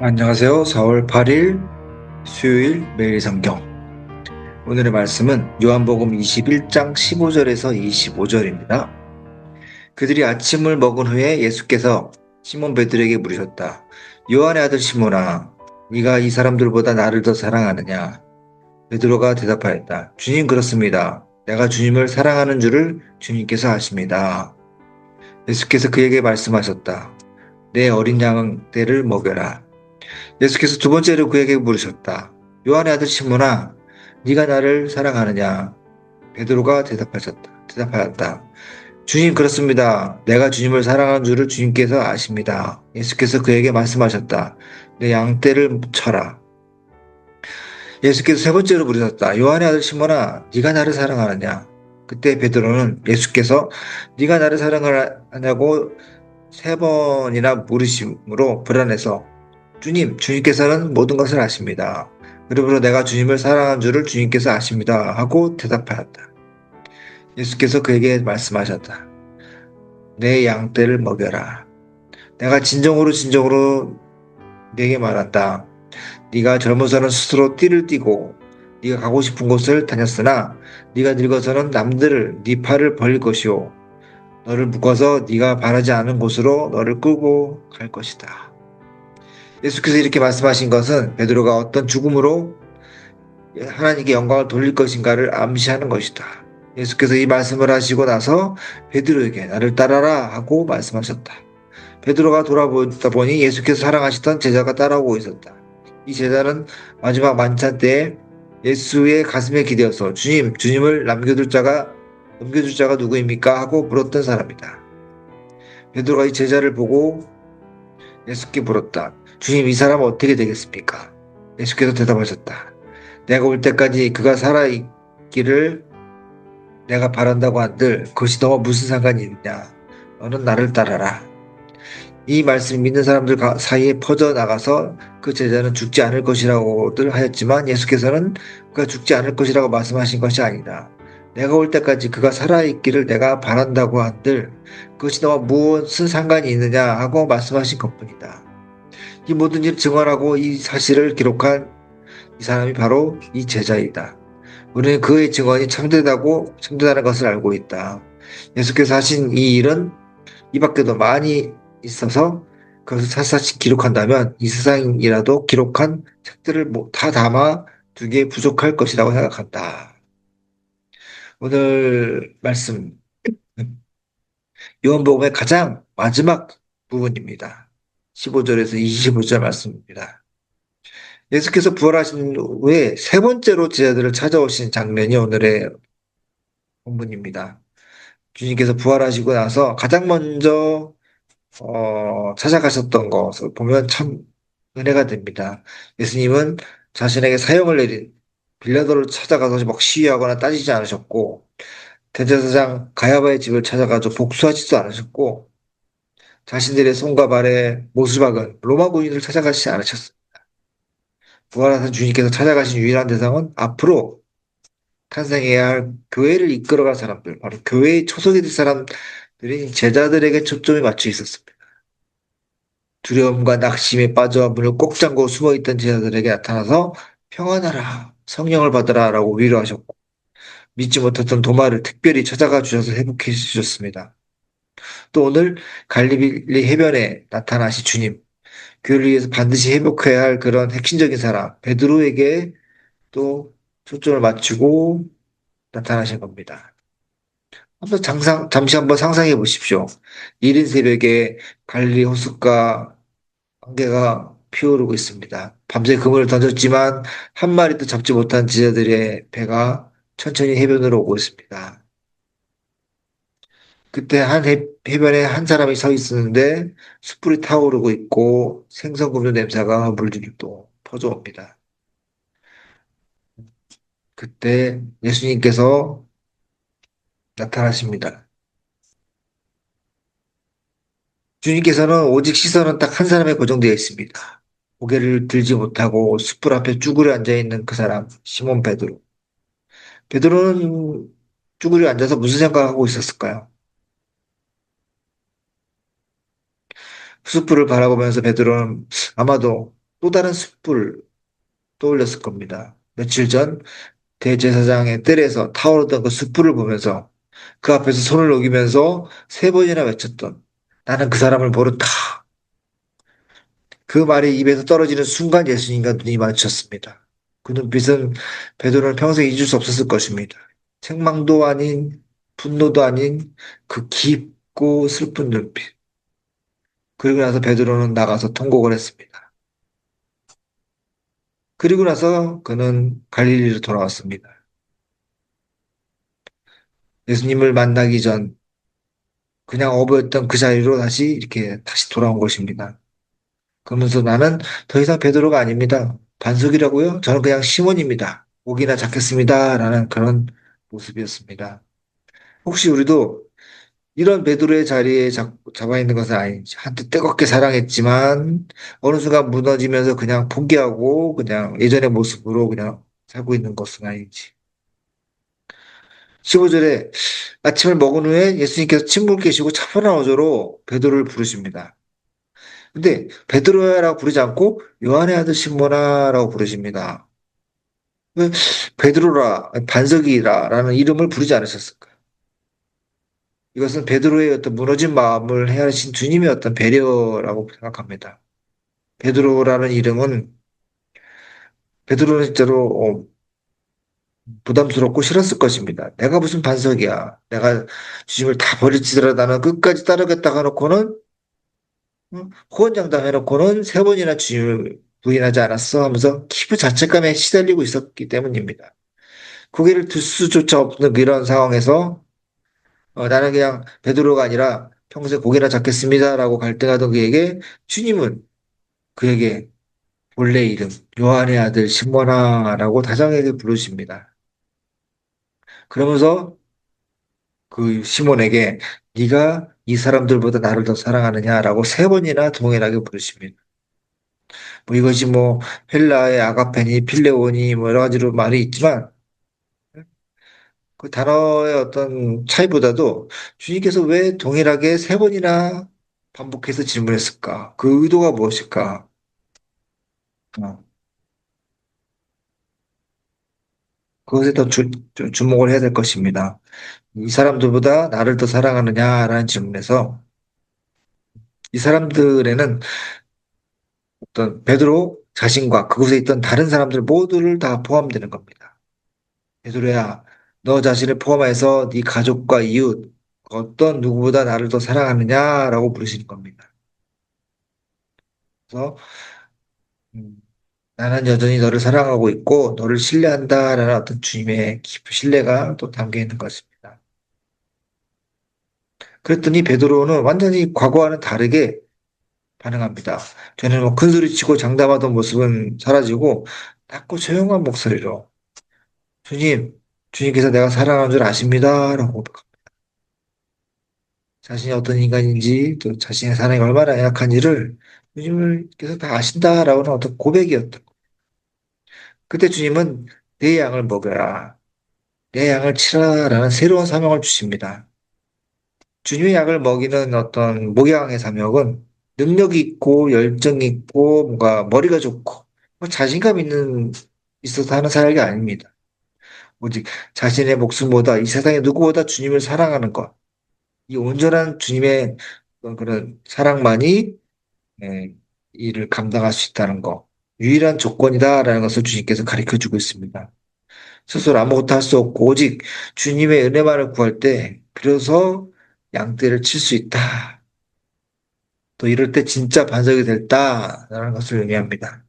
안녕하세요. 4월 8일 수요일 매일 성경. 오늘의 말씀은 요한복음 21장 15절에서 25절입니다. 그들이 아침을 먹은 후에 예수께서 시몬 베드로에게 물으셨다. 요한의 아들 시몬아, 네가 이 사람들보다 나를 더 사랑하느냐? 베드로가 대답하였다. 주님, 그렇습니다. 내가 주님을 사랑하는 줄을 주님께서 아십니다. 예수께서 그에게 말씀하셨다. 내 어린 양떼를 먹여라. 예수께서 두 번째로 그에게 물으셨다. 요한의 아들 시몬아, 네가 나를 사랑하느냐? 베드로가 대답하였다. 주님, 그렇습니다. 내가 주님을 사랑하는 줄을 주님께서 아십니다. 예수께서 그에게 말씀하셨다. 내 양떼를 쳐라. 예수께서 세 번째로 물으셨다. 요한의 아들 시몬아, 네가 나를 사랑하느냐? 그때 베드로는 예수께서 네가 나를 사랑하냐고 세 번이나 물으심으로 불안해서 주님께서는 모든 것을 아십니다. 그러므로 내가 주님을 사랑한 줄을 주님께서 아십니다. 하고 대답하였다. 예수께서 그에게 말씀하셨다. 내 양떼를 먹여라. 내가 진정으로 네게 말한다. 네가 젊어서는 스스로 띠를 띠고 네가 가고 싶은 곳을 다녔으나 네가 늙어서는 남들을 네 팔을 벌릴 것이요 너를 묶어서 네가 바라지 않은 곳으로 너를 끌고 갈 것이다. 예수께서 이렇게 말씀하신 것은 베드로가 어떤 죽음으로 하나님께 영광을 돌릴 것인가를 암시하는 것이다. 예수께서 이 말씀을 하시고 나서 베드로에게 나를 따라라 하고 말씀하셨다. 베드로가 돌아보다 보니 예수께서 사랑하시던 제자가 따라오고 있었다. 이 제자는 마지막 만찬 때에 예수의 가슴에 기대어서 주님을 넘겨줄 자가 누구입니까? 하고 물었던 사람이다. 베드로가 이 제자를 보고 예수께 물었다. 주님, 이 사람은 어떻게 되겠습니까? 예수께서 대답하셨다. 내가 올 때까지 그가 살아있기를 내가 바란다고 한들 그것이 너와 무슨 상관이 있느냐? 너는 나를 따라라. 이 말씀을 믿는 사람들 사이에 퍼져나가서 그 제자는 죽지 않을 것이라고들 하였지만 예수께서는 그가 죽지 않을 것이라고 말씀하신 것이 아니다. 내가 올 때까지 그가 살아있기를 내가 바란다고 한들 그것이 너와 무슨 상관이 있느냐 하고 말씀하신 것뿐이다. 이 모든 일을 증언하고 이 사실을 기록한 이 사람이 바로 이 제자이다. 우리는 그의 증언이 참되다는 것을 알고 있다. 예수께서 하신 이 일은 이 밖에도 많이 있어서 그것을 샅샅이 기록한다면 이 세상이라도 기록한 책들을 다 담아 두기에 부족할 것이라고 생각한다. 오늘 말씀 요한복음의 가장 마지막 부분입니다. 15절에서 25절 말씀입니다. 예수께서 부활하신 후에 세 번째로 제자들을 찾아오신 장면이 오늘의 본문입니다. 주님께서 부활하시고 나서 가장 먼저 찾아가셨던 것을 보면 참 은혜가 됩니다. 예수님은 자신에게 사형을 내린 빌라도를 찾아가서 막 시위하거나 따지지 않으셨고 대제사장 가야바의 집을 찾아가서 복수하지도 않으셨고 자신들의 손과 발에 못을 박은 로마 군인을 찾아가시지 않으셨습니다. 부활하신 주님께서 찾아가신 유일한 대상은 앞으로 탄생해야 할 교회를 이끌어갈 사람들, 바로 교회의 초석이 될 사람들인 제자들에게 초점이 맞춰 있었습니다. 두려움과 낙심에 빠져 문을 꼭 잠그고 숨어있던 제자들에게 나타나서 평안하라, 성령을 받으라 라고 위로하셨고 믿지 못했던 도마를 특별히 찾아가 주셔서 회복해 주셨습니다. 또 오늘 갈릴리 해변에 나타나신 주님, 교회를 위해서 반드시 회복해야 할 그런 핵심적인 사람, 베드로에게 또 초점을 맞추고 나타나신 겁니다. 잠시 한번 상상해 보십시오. 이른 새벽에 갈릴리 호숫가 안개가 피어오르고 있습니다. 밤새 그물을 던졌지만 한 마리도 잡지 못한 제자들의 배가 천천히 해변으로 오고 있습니다. 그때 해변에 한 사람이 서 있었는데 숯불이 타오르고 있고 생선 굽는 냄새가 물들도 퍼져옵니다. 그때 예수님께서 나타나십니다. 주님께서는 오직 시선은 딱 한 사람에 고정되어 있습니다. 고개를 들지 못하고 숯불 앞에 쭈그려 앉아 있는 그 사람, 시몬 베드로. 베드로는 쭈그려 앉아서 무슨 생각하고 있었을까요? 숯불을 바라보면서 베드로는 아마도 또 다른 숯불 떠올렸을 겁니다. 며칠 전 대제사장의 뜰에서 타오르던 그 숯불을 보면서 그 앞에서 손을 녹이면서 세 번이나 외쳤던 나는 그 사람을 모른다. 그 말이 입에서 떨어지는 순간 예수님과 눈이 마주쳤습니다. 그 눈빛은 베드로는 평생 잊을 수 없었을 것입니다. 책망도 아닌 분노도 아닌 그 깊고 슬픈 눈빛. 그리고 나서 베드로는 나가서 통곡을 했습니다. 그리고 나서 그는 갈릴리로 돌아왔습니다. 예수님을 만나기 전 그냥 어부였던 그 자리로 다시 이렇게 다시 돌아온 것입니다. 그러면서 나는 더 이상 베드로가 아닙니다. 반석이라고요? 저는 그냥 시몬입니다. 오기나 잡겠습니다. 라는 그런 모습이었습니다. 혹시 우리도 이런 베드로의 자리에 잡아 있는 것은 아닌지, 한때 뜨겁게 사랑했지만 어느 순간 무너지면서 그냥 포기하고 그냥 예전의 모습으로 그냥 살고 있는 것은 아닌지. 15절에 아침을 먹은 후에 예수님께서 침을 깨시고 차포나오저로 베드로를 부르십니다. 근데 베드로야라고 부르지 않고 요한의 아들 시모나라고 부르십니다. 왜 베드로라, 반석이라라는 이름을 부르지 않으셨을까요? 이것은 베드로의 어떤 무너진 마음을 헤아리신 주님의 어떤 배려라고 생각합니다. 베드로라는 이름은 베드로는 진짜로 부담스럽고 싫었을 것입니다. 내가 무슨 반석이야. 내가 주님을 다 버릴지라도 나는 끝까지 따르겠다 해놓고는 호언장담 해놓고는 세 번이나 주님을 부인하지 않았어 하면서 기분 자책감에 시달리고 있었기 때문입니다. 고개를 들 수조차 없는 이런 상황에서 나는 그냥 베드로가 아니라 평생 고개나 잡겠습니다라고 갈등하던 그에게 주님은 그에게 본래 이름 요한의 아들 시모나라고 다정하게 부르십니다. 그러면서 그 시몬에게 네가 이 사람들보다 나를 더 사랑하느냐라고 세 번이나 동일하게 부르십니다. 뭐 이것이 뭐 헬라의 아가페니 필레오니 뭐 여러 가지로 말이 있지만 그 단어의 어떤 차이보다도 주님께서 왜 동일하게 세 번이나 반복해서 질문했을까? 그 의도가 무엇일까? 어, 그것에 더 주목을 해야 될 것입니다. 이 사람들보다 나를 더 사랑하느냐라는 질문에서 이 사람들에는 어떤 베드로 자신과 그곳에 있던 다른 사람들 모두를 다 포함되는 겁니다. 베드로야, 너 자신을 포함해서 네 가족과 이웃, 어떤 누구보다 나를 더 사랑하느냐라고 부르시는 겁니다. 그래서 음, 나는 여전히 너를 사랑하고 있고 너를 신뢰한다라는 어떤 주님의 깊은 신뢰가 또 담겨 있는 것입니다. 그랬더니 베드로는 완전히 과거와는 다르게 반응합니다. 저는 뭐 큰소리치고 장담하던 모습은 사라지고 낮고 조용한 목소리로 주님, 주님께서 내가 사랑하는 줄 아십니다라고 고백합니다. 자신이 어떤 인간인지 또 자신의 사랑이 얼마나 약한지를 주님께서 다 아신다라고는 어떤 고백이었던 거예요. 그때 주님은 내 양을 먹여라. 내 양을 치라라는 새로운 사명을 주십니다. 주님의 양을 먹이는 어떤 목양의 사명은 능력이 있고 열정이 있고 뭔가 머리가 좋고 뭐 자신감 있는 있어서 하는 사역이 아닙니다. 오직 자신의 목숨보다 이 세상의 누구보다 주님을 사랑하는 것. 이 온전한 주님의 그런 사랑만이 예, 이를 감당할 수 있다는 것. 유일한 조건이다라는 것을 주님께서 가르쳐 주고 있습니다. 스스로 아무것도 할 수 없고 오직 주님의 은혜만을 구할 때 비로소 양떼를 칠 수 있다. 또 이럴 때 진짜 반석이 됐다라는 것을 의미합니다.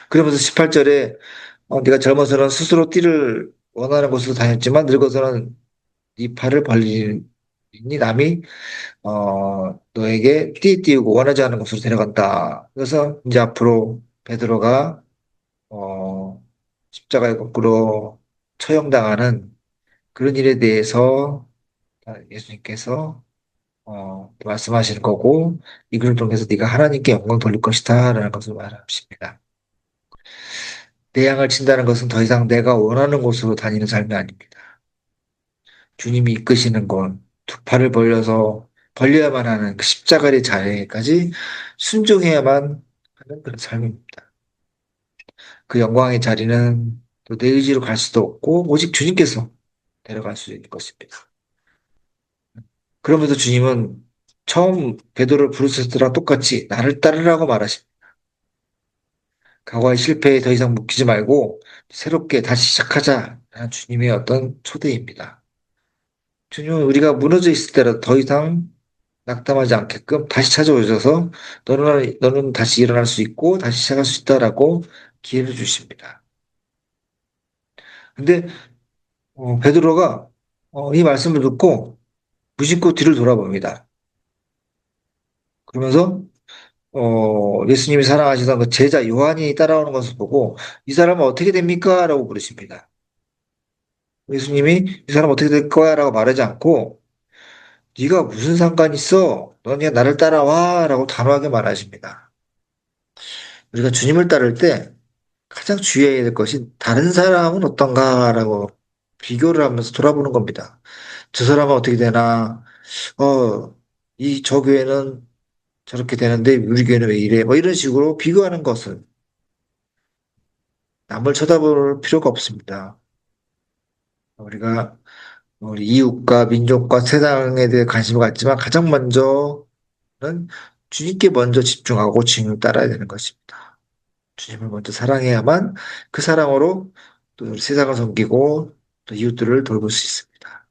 그러면서 18절에 네가 젊어서는 스스로 띠를 원하는 곳으로 다녔지만 늙어서는 네 팔을 벌리니 남이 너에게 띠띠우고 원하지 않은 곳으로 데려간다. 그래서 이제 앞으로 베드로가 어, 십자가에 거꾸로 처형당하는 그런 일에 대해서 예수님께서 말씀하시는 거고 이걸 통해서 네가 하나님께 영광 돌릴 것이다라는 것을 말하십니다. 내 양을 친다는 것은 더 이상 내가 원하는 곳으로 다니는 삶이 아닙니다. 주님이 이끄시는 건 두 팔을 벌려서 벌려야만 하는 그 십자가의 자리까지 순종해야만 하는 하는 그런 삶입니다. 그 영광의 자리는 또 내 의지로 갈 수도 없고 오직 주님께서 데려갈 수 있는 것입니다. 그러면서 주님은 처음 베드로를 부르셨을 때랑 똑같이 나를 따르라고 말하십니다. 과거의 실패에 더 이상 묵히지 말고 새롭게 다시 시작하자라는 주님의 어떤 초대입니다. 주님은 우리가 무너져 있을 때라도 더 이상 낙담하지 않게끔 다시 찾아오셔서 너는 다시 일어날 수 있고 다시 시작할 수 있다라고 기회를 주십니다. 근데 베드로가 이 말씀을 듣고 무심코 뒤를 돌아봅니다. 그러면서 예수님이 사랑하시던 그 제자 요한이 따라오는 것을 보고 이 사람은 어떻게 됩니까? 라고 물으십니다. 예수님이 이 사람 어떻게 될 거야? 라고 말하지 않고 네가 무슨 상관 있어? 넌 그냥 나를 따라와 라고 단호하게 말하십니다. 우리가 주님을 따를 때 가장 주의해야 될 것이 다른 사람은 어떤가라고 비교를 하면서 돌아보는 겁니다. 저 사람은 어떻게 되나? 저 교회는 저렇게 되는데 우리 교회는 왜 이래? 뭐 이런 식으로 비교하는 것은 남을 쳐다볼 필요가 없습니다. 우리가 우리 이웃과 민족과 세상에 대해 관심을 갖지만 가장 먼저는 주님께 먼저 집중하고 주님을 따라야 되는 것입니다. 주님을 먼저 사랑해야만 그 사랑으로 또 우리 세상을 섬기고 또 이웃들을 돌볼 수 있습니다.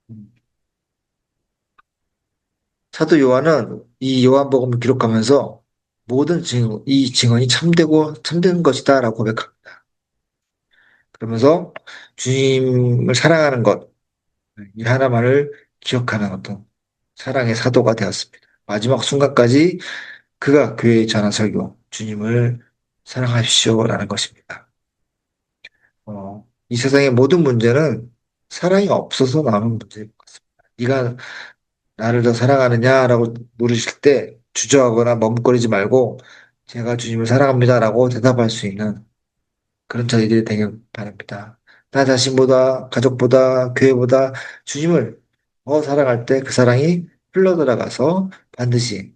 음. 사도 요한은 이 요한복음을 기록하면서 모든 이 증언이 참되고 참된 것이다라고 고백합니다. 그러면서 주님을 사랑하는 것, 이 하나만을 기억하는 어떤 사랑의 사도가 되었습니다. 마지막 순간까지 그가 교회에 전한 설교, 주님을 사랑하십시오라는 것입니다. 이 세상의 모든 문제는 사랑이 없어서 나오는 문제인 것 같습니다. 네가 나를 더 사랑하느냐라고 물으실 때 주저하거나 머뭇거리지 말고 제가 주님을 사랑합니다라고 대답할 수 있는 그런 저희들이 되길 바랍니다. 나 자신보다, 가족보다, 교회보다 주님을 더 사랑할 때 그 사랑이 흘러들어가서 반드시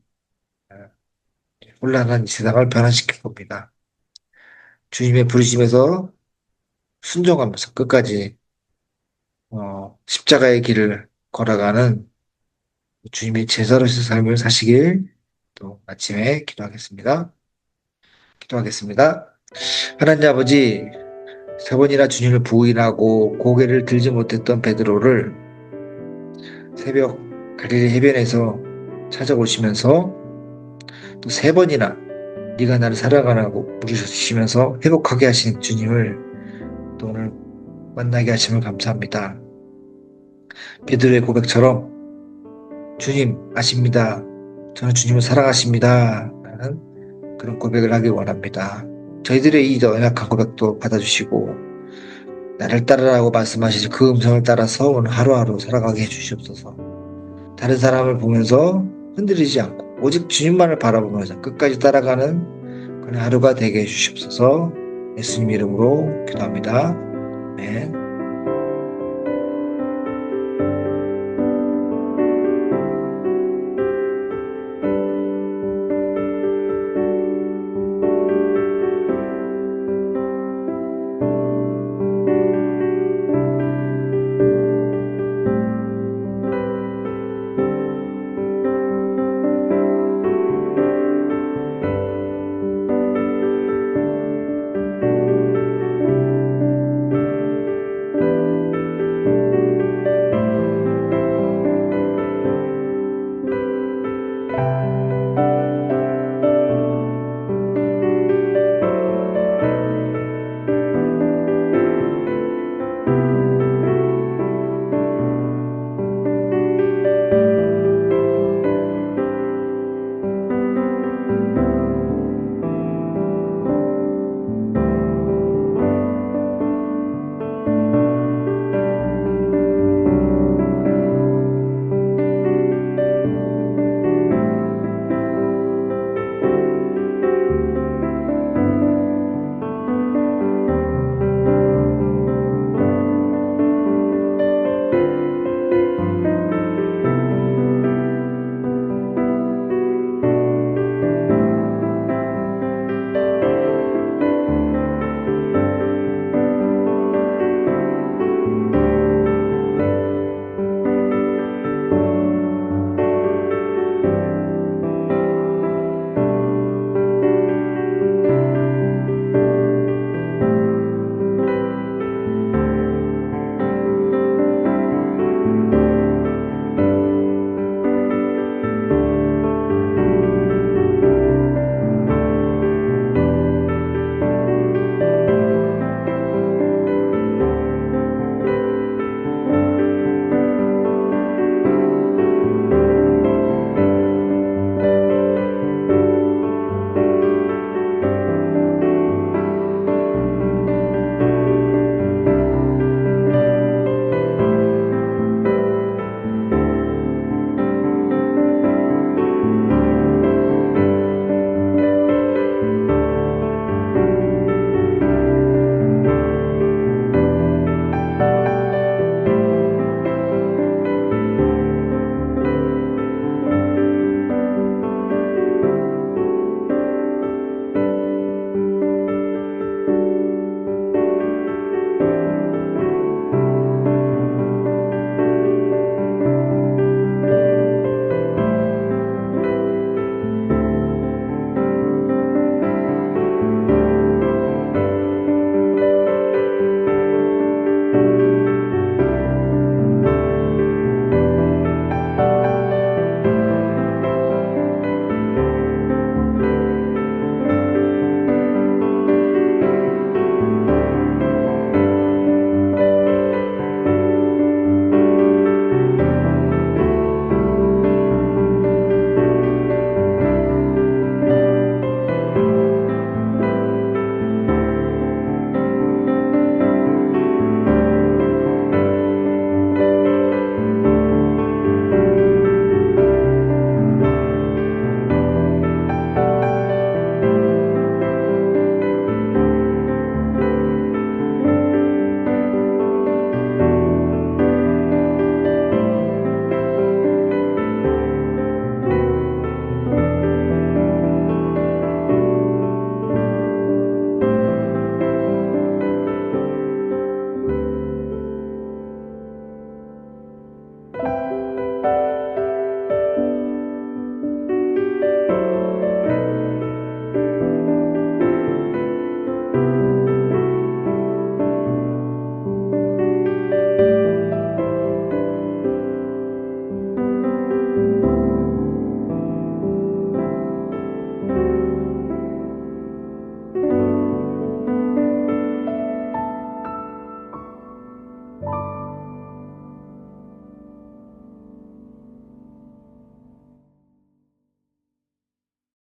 혼란한 이 세상을 변화시킬 겁니다. 주님의 부르심에서 순종하면서 끝까지 십자가의 길을 걸어가는 주님의 제자로서의 삶을 사시길 또 아침에 기도하겠습니다. 기도하겠습니다. 하나님 아버지, 세 번이나 주님을 부인하고 고개를 들지 못했던 베드로를 새벽 갈릴리 해변에서 찾아오시면서 또 세 번이나 네가 나를 사랑하라고 물으시면서 회복하게 하신 주님을 또 오늘 만나게 하심을 감사합니다. 베드로의 고백처럼 주님 아십니다. 저는 주님을 사랑하십니다. 라는 그런 고백을 하길 원합니다. 저희들의 이 연약한 고백도 받아주시고 나를 따르라고 말씀하시지 그 음성을 따라서 오늘 하루하루 살아가게 해주시옵소서. 다른 사람을 보면서 흔들리지 않고 오직 주님만을 바라보면서 끝까지 따라가는 그런 하루가 되게 해주시옵소서. 예수님 이름으로 기도합니다. 아멘.